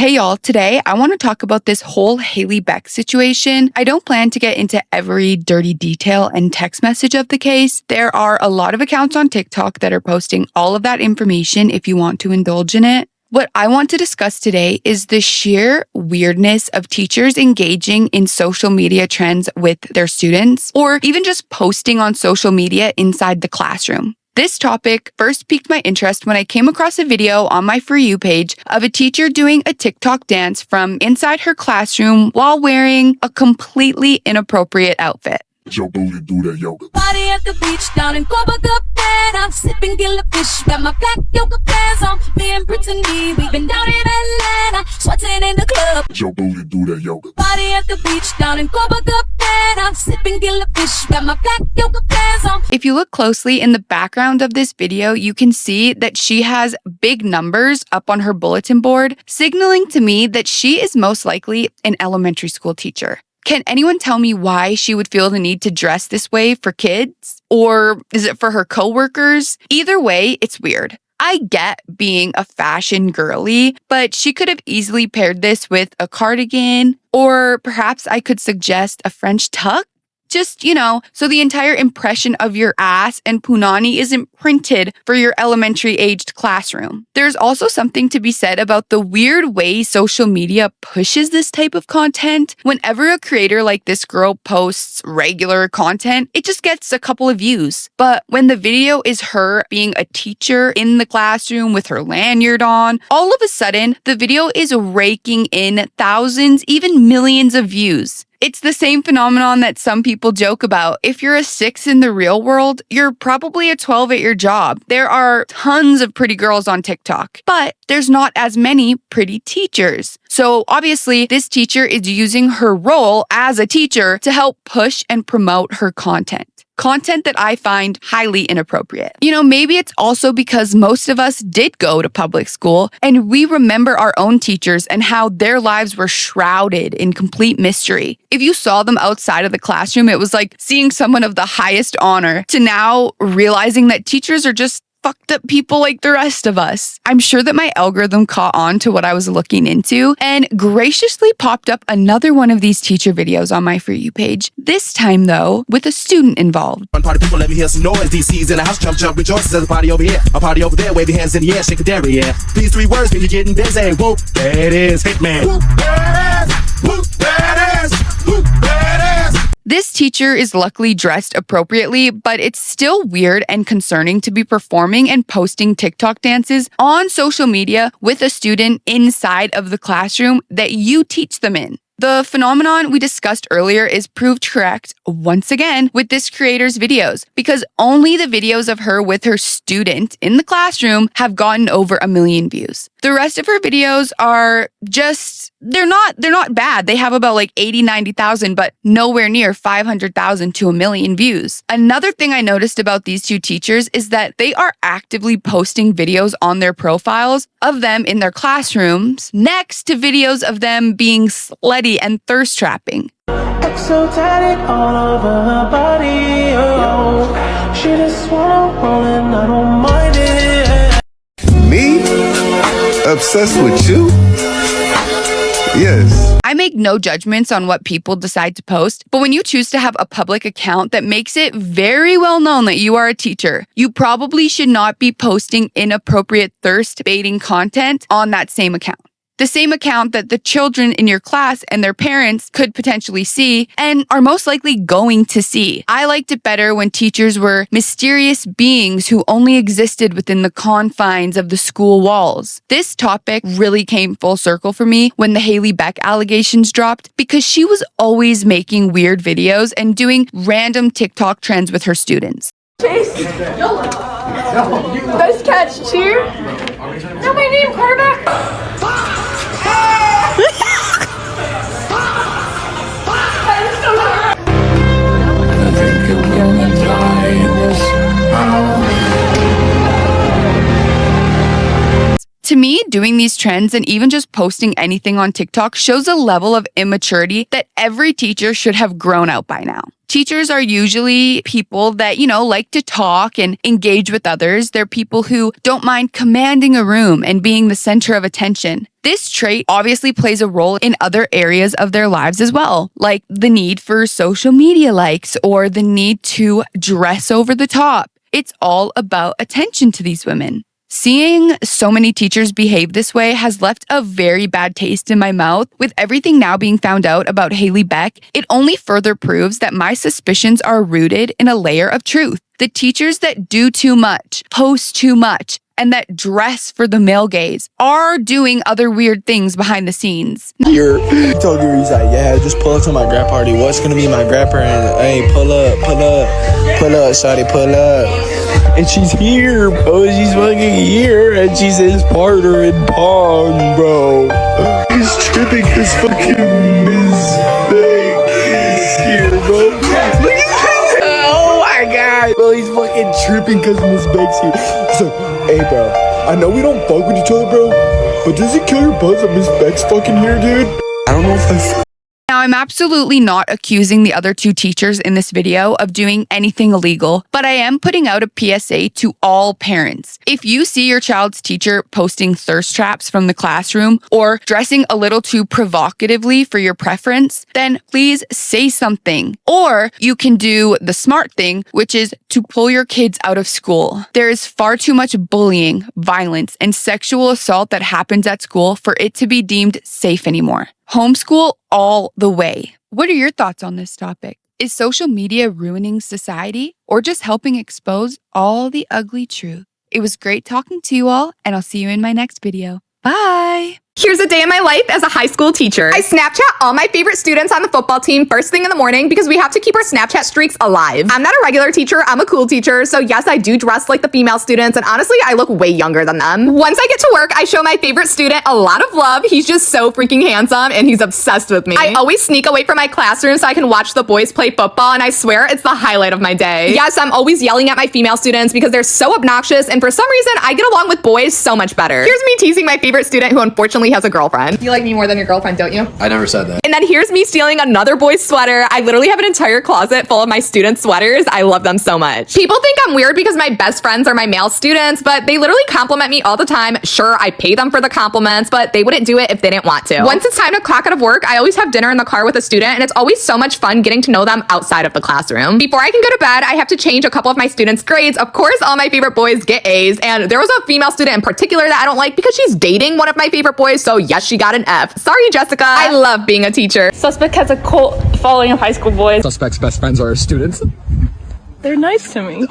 Hey y'all, today I want to talk about this whole Hailey Beck situation. I don't plan to get into every dirty detail and text message of the case. There are a lot of accounts on TikTok that are posting all of that information if you want to indulge in it. What I want to discuss today is the sheer weirdness of teachers engaging in social media trends with their students, or even just posting on social media inside the classroom. This topic first piqued my interest when I came across a video on my For You page of a teacher doing a TikTok dance from inside her classroom while wearing a completely inappropriate outfit. Your booty do that yoga. Party at the beach down in Copacabana. I'm sipping killer fish, got my black yoga pants on. Me and Brittany, we've been down in Atlanta, sweating in the club. Your booty do that yoga. Party at the beach down in Copacabana. I'm sipping killer fish, got my black yoga pants on. If you look closely in the background of this video, you can see that she has big numbers up on her bulletin board, signaling to me that she is most likely an elementary school teacher. Can anyone tell me why she would feel the need to dress this way for kids? Or is it for her coworkers? Either way, it's weird. I get being a fashion girly, but she could have easily paired this with a cardigan, or perhaps I could suggest a French tuck. Just, so the entire impression of your ass and punani isn't printed for your elementary-aged classroom. There's also something to be said about the weird way social media pushes this type of content. Whenever a creator like this girl posts regular content, it just gets a couple of views. But when the video is her being a teacher in the classroom with her lanyard on, all of a sudden, the video is raking in thousands, even millions of views. It's the same phenomenon that some people joke about. If you're a 6 in the real world, you're probably a 12 at your job. There are tons of pretty girls on TikTok, but there's not as many pretty teachers. So obviously, this teacher is using her role as a teacher to help push and promote her content. Content that I find highly inappropriate. Maybe it's also because most of us did go to public school and we remember our own teachers and how their lives were shrouded in complete mystery. If you saw them outside of the classroom, it was like seeing someone of the highest honor to now realizing that teachers are just fucked up people like the rest of us. I'm sure that my algorithm caught on to what I was looking into and graciously popped up another one of these teacher videos on my For You page. This time though, with a student involved. One party people, let me hear some noise. DC's in the house, jump, jump, rejoices. There's a party over here, a party over there. Wave your hands in the air, shake a dairy, yeah. These 3 words when you're getting busy. Whoop, there it is, Hitman. Whoop, there it is. Whoop, there it is. Whoop, there it is. This teacher is luckily dressed appropriately, but it's still weird and concerning to be performing and posting TikTok dances on social media with a student inside of the classroom that you teach them in. The phenomenon we discussed earlier is proved correct once again with this creator's videos, because only the videos of her with her student in the classroom have gotten over 1 million views. The rest of her videos are just, they're not bad. They have about 80,000-90,000, but nowhere near 500,000 to 1 million views. Another thing I noticed about these 2 teachers is that they are actively posting videos on their profiles of them in their classrooms next to videos of them being slutty and thirst trapping. So tatted all over her body, oh. She just wanna roll and I don't mind it. Me? Obsessed with you? Yes. I make no judgments on what people decide to post, but when you choose to have a public account that makes it very well known that you are a teacher, you probably should not be posting inappropriate thirst-baiting content on that same account. The same account that the children in your class and their parents could potentially see and are most likely going to see. I liked it better when teachers were mysterious beings who only existed within the confines of the school walls. This topic really came full circle for me when the Hailey Beck allegations dropped, because she was always making weird videos and doing random TikTok trends with her students. Chase, nice catch, cheer. Know my name, quarterback. To me, doing these trends and even just posting anything on TikTok shows a level of immaturity that every teacher should have grown out by now. Teachers are usually people that, like to talk and engage with others. They're people who don't mind commanding a room and being the center of attention. This trait obviously plays a role in other areas of their lives as well, like the need for social media likes or the need to dress over the top. It's all about attention to these women. Seeing so many teachers behave this way has left a very bad taste in my mouth. With everything now being found out about Haley Beck, it only further proves that my suspicions are rooted in a layer of truth. The teachers that do too much, post too much, and that dress for the male gaze are doing other weird things behind the scenes. He told her, he's like, yeah, just pull up to my grad party. What's gonna be my grad party? Hey, pull up, shawty, pull up. And she's here, bro. She's fucking here. And she says partner in pong, bro. He's tripping his fucking Miss Beck is here, bro. Look at this. Oh my god. Bro, he's fucking tripping because Miss Beck's here. He's like, hey, bro. I know we don't fuck with each other, bro. But does it kill your buzz that Miss Beck's fucking here, dude? I don't know if I... Now, I'm absolutely not accusing the other two teachers in this video of doing anything illegal, but I am putting out a PSA to all parents. If you see your child's teacher posting thirst traps from the classroom or dressing a little too provocatively for your preference, then please say something. Or you can do the smart thing, which is to pull your kids out of school. There is far too much bullying, violence, and sexual assault that happens at school for it to be deemed safe anymore. Homeschool all the way. What are your thoughts on this topic? Is social media ruining society or just helping expose all the ugly truth? It was great talking to you all, and I'll see you in my next video. Bye! Here's a day in my life as a high school teacher. I Snapchat all my favorite students on the football team first thing in the morning because we have to keep our Snapchat streaks alive. I'm not a regular teacher, I'm a cool teacher, so yes, I do dress like the female students, and honestly, I look way younger than them. Once I get to work, I show my favorite student a lot of love. He's just so freaking handsome, and he's obsessed with me. I always sneak away from my classroom so I can watch the boys play football, and I swear it's the highlight of my day. Yes, I'm always yelling at my female students because they're so obnoxious, and for some reason, I get along with boys so much better. Here's me teasing my favorite student who unfortunately has a girlfriend. You like me more than your girlfriend, don't you? I never said that. And then here's me stealing another boy's sweater. I literally have an entire closet full of my student sweaters. I love them so much. People think I'm weird because my best friends are my male students, but they literally compliment me all the time. Sure, I pay them for the compliments, but they wouldn't do it if they didn't want to. Once it's time to clock out of work, I always have dinner in the car with a student, and it's always so much fun getting to know them outside of the classroom. Before I can go to bed, I have to change a couple of my students' grades. Of course, all my favorite boys get A's, and there was a female student in particular that I don't like because she's dating one of my favorite boys, so yes, she got an F. Sorry, Jessica. I love being a teacher. Suspect has a cult following of high school boys. Suspect's best friends are students. They're nice to me.